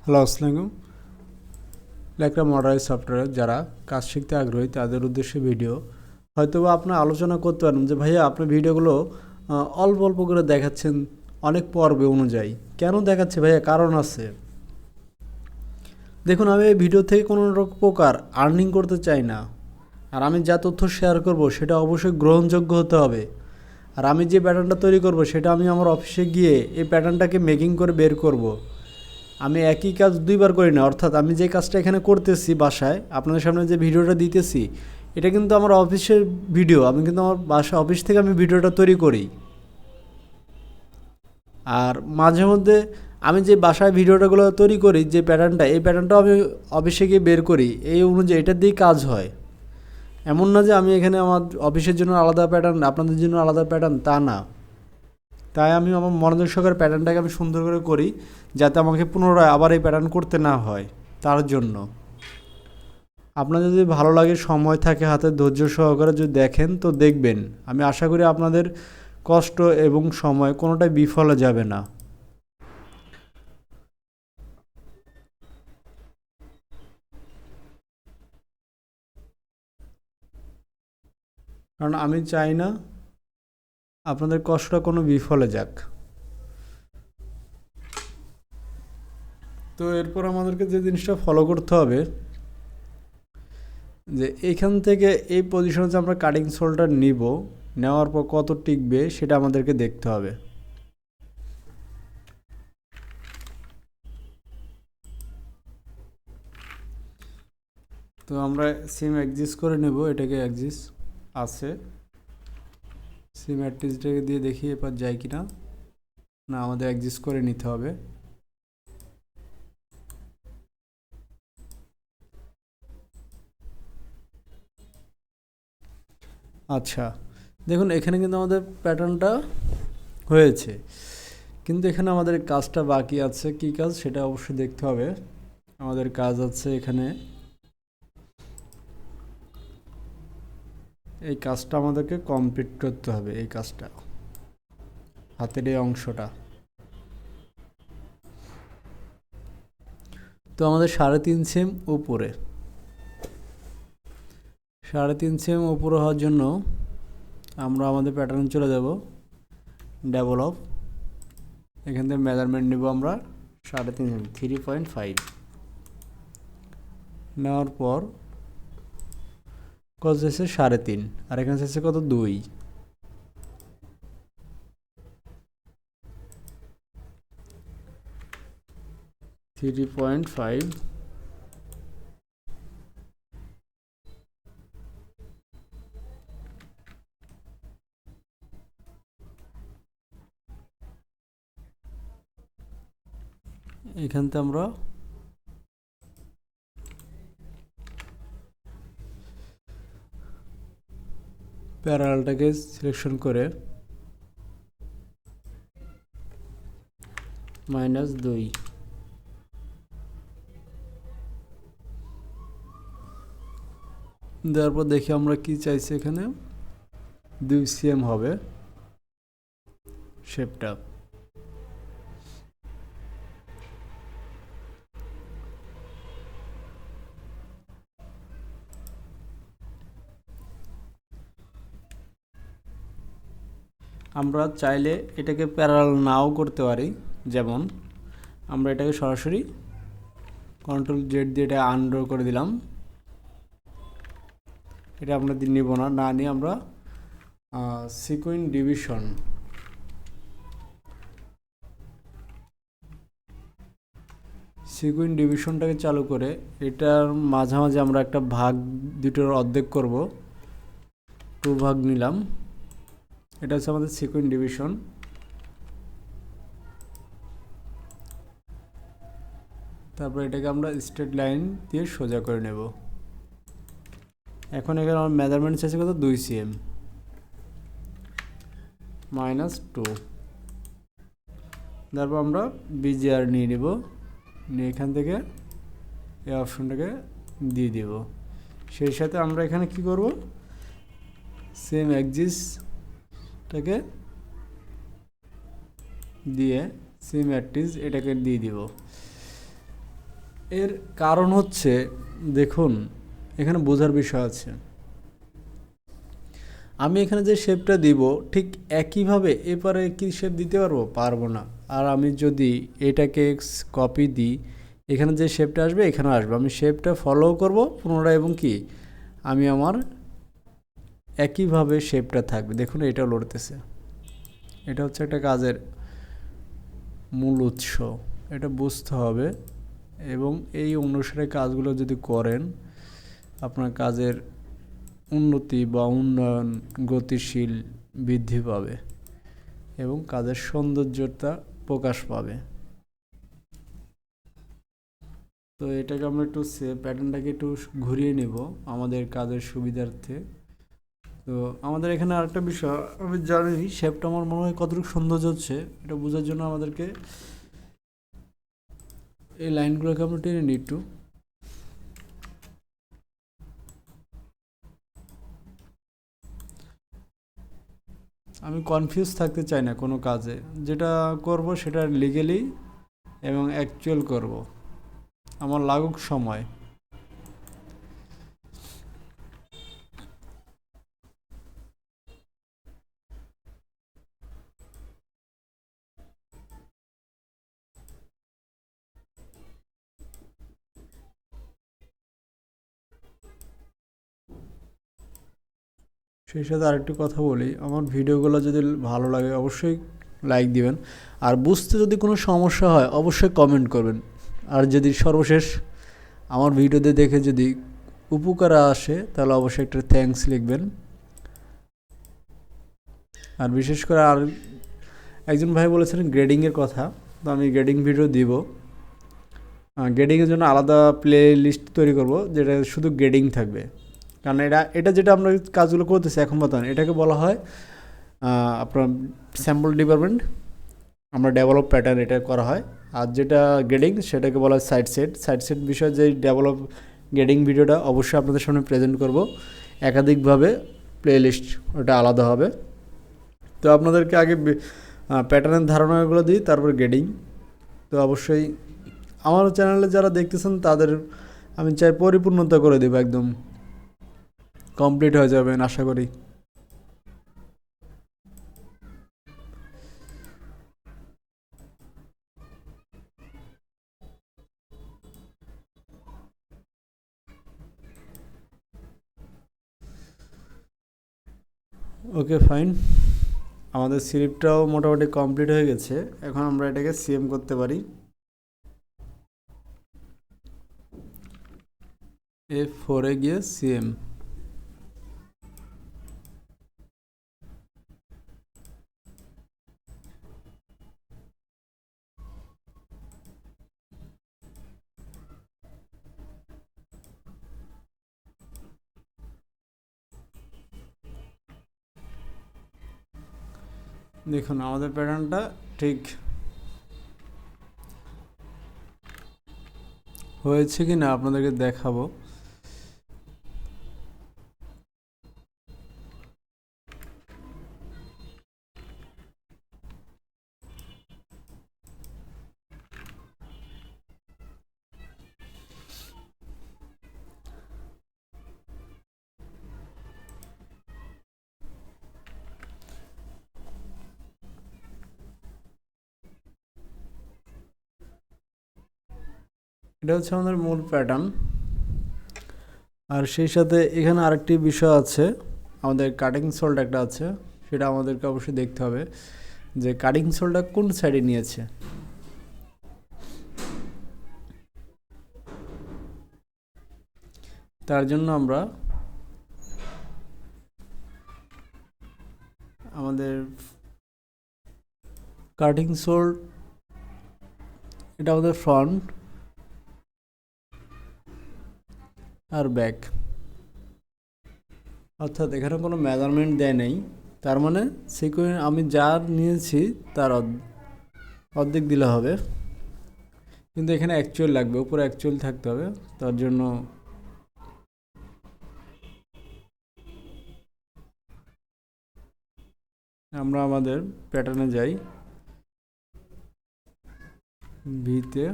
Hello আসসালামু লেকরা মডারাইজ software যারা কাজ শিখতে আগ্রহী তাদের উদ্দেশ্যে ভিডিও। হয়তোবা আপনার আলোচনা করতে পারেন যে ভাইয়া আপনার ভিডিওগুলো অল্প অল্প করে দেখাচ্ছেন অনেক পর্বে অনুযায়ী, কেন দেখাচ্ছে ভাইয়া? কারণ আছে। দেখুন, আমি এই ভিডিও থেকে কোনো প্রকার আর্নিং করতে চাই না। আর আমি যা তথ্য শেয়ার করব সেটা অবশ্যই গ্রহণযোগ্য হতে হবে। আর আমি যে প্যাটার্নটা তৈরি করব সেটা আমি আমার অফিসে গিয়ে এই প্যাটার্নটাকে মেকিং করে বের করব। আমি একই কাজ দুইবার করি না, অর্থাৎ আমি যে কাজটা এখানে করতেছি বাসায় আপনাদের সামনে যে ভিডিওটা দিতেছি এটা কিন্তু আমার অফিসের ভিডিও। আমি কিন্তু আমার বাসা অফিস থেকে আমি ভিডিওটা তৈরি করি। আর মাঝে মধ্যে আমি যে বাসায় ভিডিওটাগুলো তৈরি করি, যে প্যাটার্নটা, এই প্যাটার্নটাও আমি অফিসে গিয়ে বের করি। এই অনুযায়ী এটা দিয়েই কাজ হয়। এমন না যে আমি এখানে আমার অফিসের জন্য আলাদা প্যাটার্ন, আপনাদের জন্য আলাদা প্যাটার্ন, তা না। তাই আমি আমার মনোযোগ সহকারে প্যাটার্নটাকে আমি সুন্দর করে করি, যাতে আমাকে পুনরায় আবার এই প্যাটার্ন করতে না হয়। তার জন্য আপনার যদি ভালো লাগে, সময় থাকে হাতে, ধৈর্য সহকারে যদি দেখেন তো দেখবেন। আমি আশা করি আপনাদের কষ্ট এবং সময় কোনোটাই বিফলে যাবে না। কারণ আমি চাই না আপনাদের কষ্টটা কোনো বিফলে যাক। তো এরপর আমাদেরকে যে জিনিসটা ফলো করতে হবে, যে এইখান থেকে এই পজিশনে যে আমরা কাটিং সোলটা নিব, নেওয়ার পর কত টিকবে সেটা আমাদেরকে দেখতে হবে। তো আমরা সিম অ্যাডজাস্ট করে নেব, এটাকে অ্যাডজাস্ট আছে, সিম অ্যাডজাস্টটাকে দিয়ে দেখি এবার যায় কি না। না, আমাদের অ্যাডজাস্ট করে নিতে হবে। আচ্ছা, দেখুন এখানে কিন্তু আমাদের প্যাটার্নটা হয়েছে, কিন্তু এখানে আমাদের কাজটা বাকি আছে। কি কাজ সেটা অবশ্যই দেখতে হবে। আমাদের কাজ আছে এখানে, এই কাজটা আমাদেরকে কমপ্লিট করতে হবে। এই কাজটা, হাতের এই অংশটা। তো আমাদের 3.5 সেম উপরে, 3.5 সেম উপরে হওয়ার জন্য আমরা আমাদের প্যাটার্ন চলে যাব ডেভেলপ। এখান থেকে মেজারমেন্ট নেব আমরা 3.5 সেম, 3.5 নেওয়ার পর কত এসেছে 3.5, আর এখানে এসেছে কত 2, 3.5। এখান থেকে আমরা প্যারালালটাকে সিলেকশন করে -2 দেওয়ার পর দেখি আমরা কি চাইছি। এখানে 2 cm হবে শেপটা। আমরা চাইলে এটাকে প্যারালাল নাও করতে পারি, যেমন আমরা এটাকে সরাসরি কন্ট্রোল জেড দিয়ে এটা আনড্র করে দিলাম। এটা আমরা নিব না, না নিয়ে আমরা সিকোয়েন্স ডিভিশন, সিকোয়েন্স ডিভিশনটাকে চালু করে এটার মাঝামাঝি আমরা একটা ভাগ, দুটোর অর্ধেক করব, 2 ভাগ নিলাম। এটা হচ্ছে আমাদের সিকোয়েন্স ডিভিশন। তারপর এটাকে আমরা স্ট্রেট লাইন দিয়ে সোজা করে নেব। এখন এখানে আমার মেজারমেন্ট চাইছে কত 2 cm, -2। তারপর আমরা বিজিআর নিয়ে নেব, নিয়ে এখান থেকে এই অপশনটাকে দিয়ে দিব। সেই সাথে আমরা এখানে কি করব, সেম অ্যাক্সিসটাকে দিয়ে সেম অ্যাক্সিস এটাকে দিয়ে দিব। এর কারণ হচ্ছে, দেখুন এখানে বোঝার বিষয় আছে। আমি এখানে যে শেপটা দিব ঠিক একইভাবে এপারে কি শেপ দিতে পারবো? পারবো না। আর আমি যদি এটাকে কপি দিই, এখানে যে শেপটা আসবে এখানে আসবে, আমি শেপটা ফলো করব পুনরায়, এবং কি আমি আমার একইভাবে শেপটা থাকবে। দেখুন এটাও লড়তেছে। এটা হচ্ছে একটা কাজের মূল উৎস, এটা বুঝতে হবে, এবং এই অনুসারে কাজগুলো যদি করেন আপনার কাজের উন্নতি বা উন্নয়ন গতিশীল বৃদ্ধি পাবে এবং কাজের সৌন্দর্যতা প্রকাশ পাবে। তো এটাকে আমরা একটু প্যাটার্নটাকে একটু ঘুরিয়ে নেব আমাদের কাজের সুবিধার্থে। তো আমাদের এখানে আরেকটা বিষয়, আমি জানি শেপটা আমার মনে হয় কতটুকু সৌন্দর্য হচ্ছে, এটা বোঝার জন্য আমাদেরকে এই লাইনগুলোকে আমরা টেনে নিই একটু। আমি কনফিউজ থাকতে চাই না কোনো কাজে, যেটা করব সেটা লিগেলি এবং অ্যাকচুয়াল করব, আমার লাগুক সময়। সেই সাথে আরেকটি কথা বলি, আমার ভিডিওগুলো যদি ভালো লাগে অবশ্যই লাইক দিবেন, আর বুঝতে যদি কোনো সমস্যা হয় অবশ্যই কমেন্ট করবেন। আর যদি সর্বশেষ আমার ভিডিওতে দেখে যদি উপকার আসে তাহলে অবশ্যই একটা থ্যাঙ্কস লিখবেন। আর বিশেষ করে আর একজন ভাই বলেছিলেন গ্রেডিংয়ের কথা, তো আমি গ্রেডিং ভিডিও দিব। গ্রেডিংয়ের জন্য আলাদা প্লে লিস্ট তৈরি করব যেটা শুধু গ্রেডিং থাকবে, কারণ এটা যেটা আমরা কাজগুলো করতেছি এখন বর্তমানে এটাকে বলা হয় আপনার স্যাম্পল ডিপার্টমেন্ট, আমরা ডেভেলপ প্যাটার্ন এটা করা হয়। আর যেটা গ্রেডিং সেটাকে বলা হয় সাইড সেট বিষয়ে যে ডেভেলপ গ্রেডিং ভিডিওটা অবশ্যই আপনাদের সামনে প্রেজেন্ট করব একাধিকভাবে, প্লে লিস্ট ওটা আলাদা হবে। তো আপনাদেরকে আগে প্যাটার্নের ধারণাগুলো দিই, তারপর গ্রেডিং। তো অবশ্যই আমার চ্যানেলে যারা দেখতেছেন তাদের আমি চাই পরিপূর্ণতা করে দেবো, একদম কমপ্লিট হয়ে যাবেন আশা করি। ওকে ফাইন, আমাদের স্ক্রিপ্টটাও মোটামুটি কমপ্লিট হয়ে গেছে, এখন আমরা এটাকে সিএম করতে পারি। F4 গিয়ে সিএম। দেখুন আমাদের প্যাটার্নটা ঠিক হয়েছে কি না আপনাদেরকে দেখাবো। এটা হচ্ছে আমাদের মূল প্যাটার্ন। আর সেই সাথে এখানে আরেকটি বিষয় আছে, আমাদের কাটিং সোল্ড একটা আছে, সেটা আমাদেরকে অবশ্যই দেখতে হবে যে কাটিং সোলটা কোন সাইডে নিয়েছে। তার জন্য আমরা আমাদের কাটিং সোল, এটা আমাদের ফ্রন্ট আর ব্যাক, অর্থাৎ এখানে কোনো মেজারমেন্ট দেয় নেই, তার মানে সিকোয়েন্স আমি যা নিয়েছি তার অর্ধেক দিলে হবে, কিন্তু এখানে অ্যাকচুয়াল লাগবে, উপরে অ্যাকচুয়াল থাকতে হবে। তার জন্য আমরা আমাদের প্যাটার্নে যাই, ভিতে